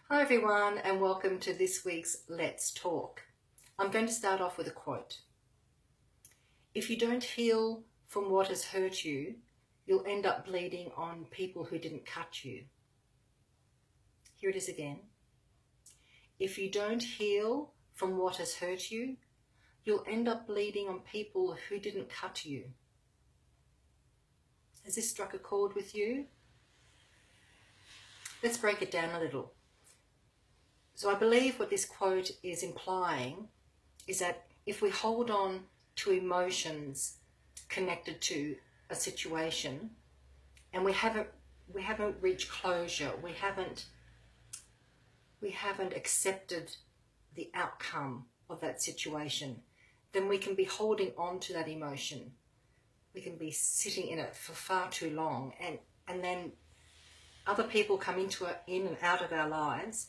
Hi everyone, and welcome to this week's Let's Talk. I'm going to start off with a quote. If you don't heal from what has hurt you, you'll end up bleeding on people who didn't cut you. Here it is again. If you don't heal from what has hurt you, you'll end up bleeding on people who didn't cut you. Has this struck a chord with you? Let's break it down a little. So I believe what this quote is implying is that if we hold on to emotions connected to a situation and we haven't reached closure, we haven't accepted the outcome of that situation, then we can be holding on to that emotion. We can be sitting in it for far too long, and then other people come in and out of our lives,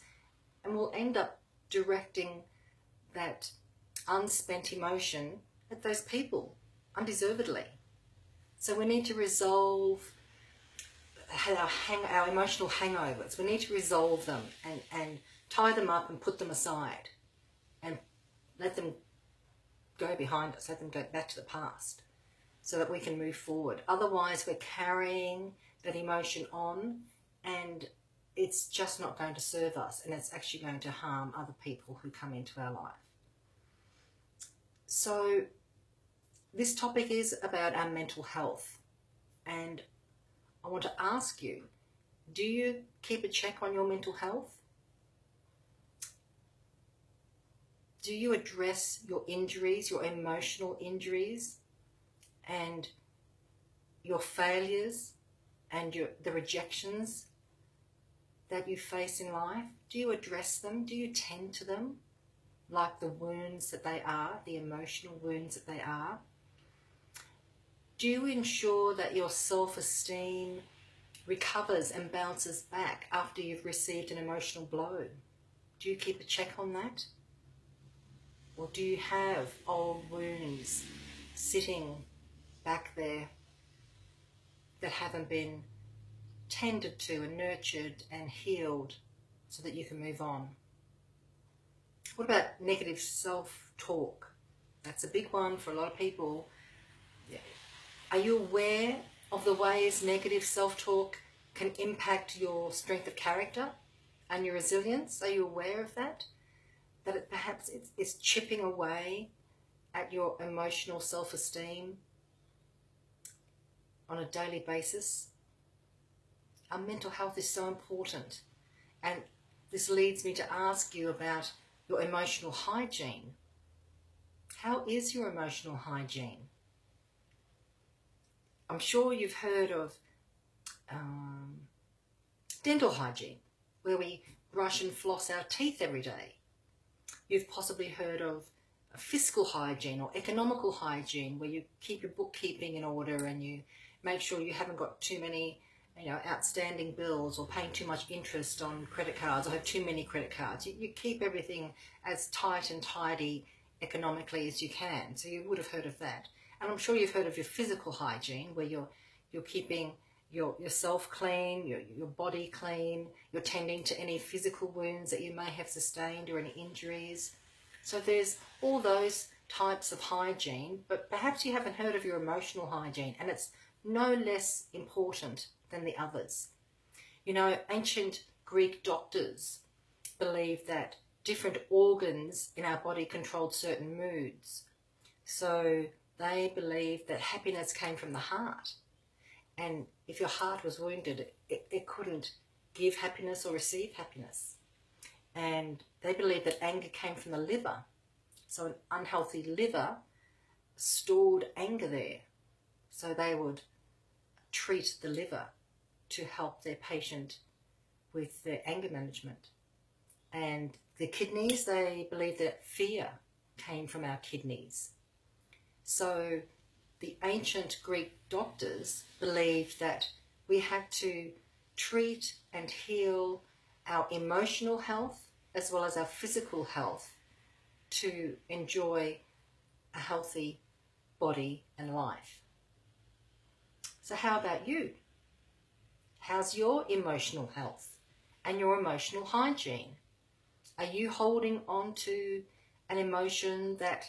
and we'll end up directing that unspent emotion at those people undeservedly. So we need to resolve our emotional hangovers. We need to resolve them and tie them up and put them aside and let them go behind us, let them go back to the past so that we can move forward. Otherwise, we're carrying that emotion on and it's just not going to serve us, and it's actually going to harm other people who come into our life. So this topic is about our mental health, and I want to ask you, do you keep a check on your mental health? Do you address your injuries, your emotional injuries, and your failures and the rejections that you face in life? Do you address them? Do you tend to them like the wounds that they are, the emotional wounds that they are? Do you ensure that your self-esteem recovers and bounces back after you've received an emotional blow? Do you keep a check on that? Or do you have old wounds sitting back there that haven't been tended to and nurtured and healed so that you can move on? What about negative self-talk? That's a big one for a lot of people. Are you aware of the ways negative self-talk can impact your strength of character and your resilience? Are you aware of that? That perhaps it's chipping away at your emotional self-esteem on a daily basis? Our mental health is so important, and this leads me to ask you about your emotional hygiene. How is your emotional hygiene? I'm sure you've heard of dental hygiene, where we brush and floss our teeth every day. You've possibly heard of fiscal hygiene or economical hygiene, where you keep your bookkeeping in order and you make sure you haven't got too many outstanding bills or paying too much interest on credit cards or have too many credit cards. You keep everything as tight and tidy economically as you can. So you would have heard of that. And I'm sure you've heard of your physical hygiene, where you're keeping yourself clean, your body clean, you're tending to any physical wounds that you may have sustained or any injuries. So there's all those types of hygiene, but perhaps you haven't heard of your emotional hygiene, and it's no less important than the others. Ancient Greek doctors believed that different organs in our body controlled certain moods. So they believed that happiness came from the heart. And if your heart was wounded, it couldn't give happiness or receive happiness. And they believed that anger came from the liver. So an unhealthy liver stored anger there. So they would treat the liver to help their patient with their anger management. And the kidneys, they believed that fear came from our kidneys. So the ancient Greek doctors believed that we had to treat and heal our emotional health as well as our physical health to enjoy a healthy body and life. So how about you? How's your emotional health and your emotional hygiene. Are you holding on to an emotion that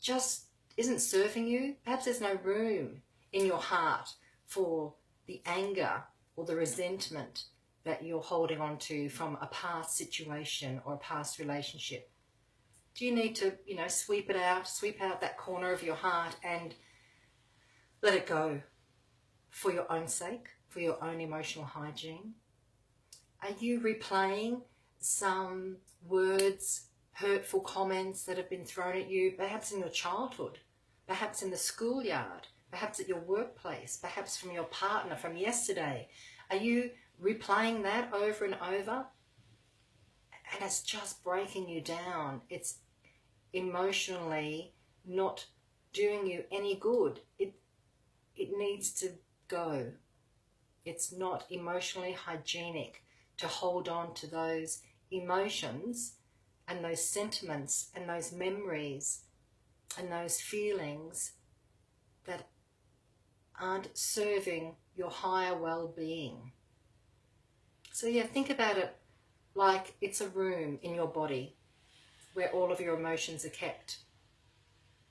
just isn't serving you? Perhaps there's no room in your heart for the anger or the resentment that you're holding on to from a past situation or a past relationship. Do you need to, sweep out that corner of your heart and let it go for your own sake, for your own emotional hygiene? Are you replaying some words, hurtful comments that have been thrown at you, perhaps in your childhood, perhaps in the schoolyard, perhaps at your workplace, perhaps from your partner from yesterday? Are you replaying that over and over? And it's just breaking you down. It's emotionally not doing you any good. It needs to go. It's not emotionally hygienic to hold on to those emotions and those sentiments and those memories and those feelings that aren't serving your higher well-being. So yeah, think about it like it's a room in your body where all of your emotions are kept.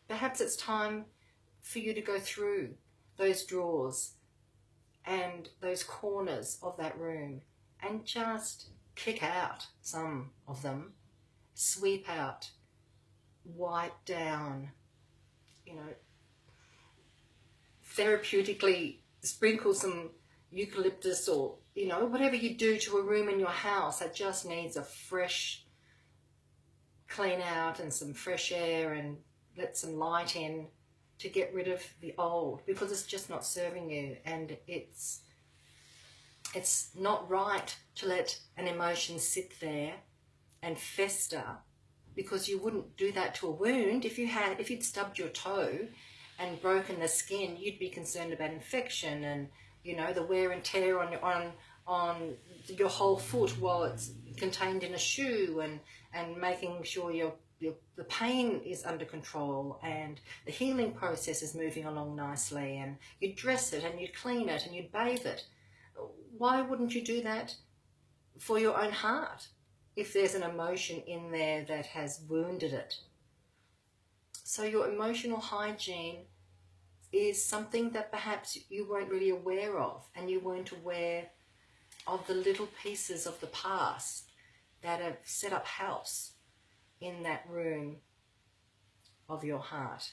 Perhaps it's time for you to go through those drawers and those corners of that room and just kick out some of them, sweep out, wipe down, therapeutically sprinkle some eucalyptus or, whatever you do to a room in your house that just needs a fresh clean out and some fresh air and let some light in to get rid of the old, because it's just not serving you. And it's not right to let an emotion sit there and fester, because you wouldn't do that to a wound. If you'd stubbed your toe and broken the skin, you'd be concerned about infection and the wear and tear on your whole foot while it's contained in a shoe, and making sure the pain is under control and the healing process is moving along nicely, and you'd dress it and you'd clean it and you'd bathe it. Why wouldn't you do that for your own heart if there's an emotion in there that has wounded it? So your emotional hygiene is something that perhaps you weren't really aware of, and you weren't aware of the little pieces of the past that have set up house in that room of your heart.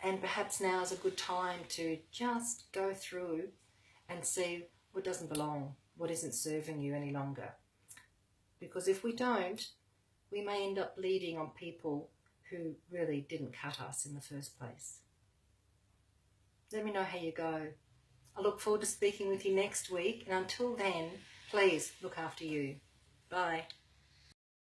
And perhaps now is a good time to just go through and see what doesn't belong, what isn't serving you any longer. Because if we don't, we may end up bleeding on people who really didn't cut us in the first place. Let me know how you go. I look forward to speaking with you next week, and until then, please look after you. Bye.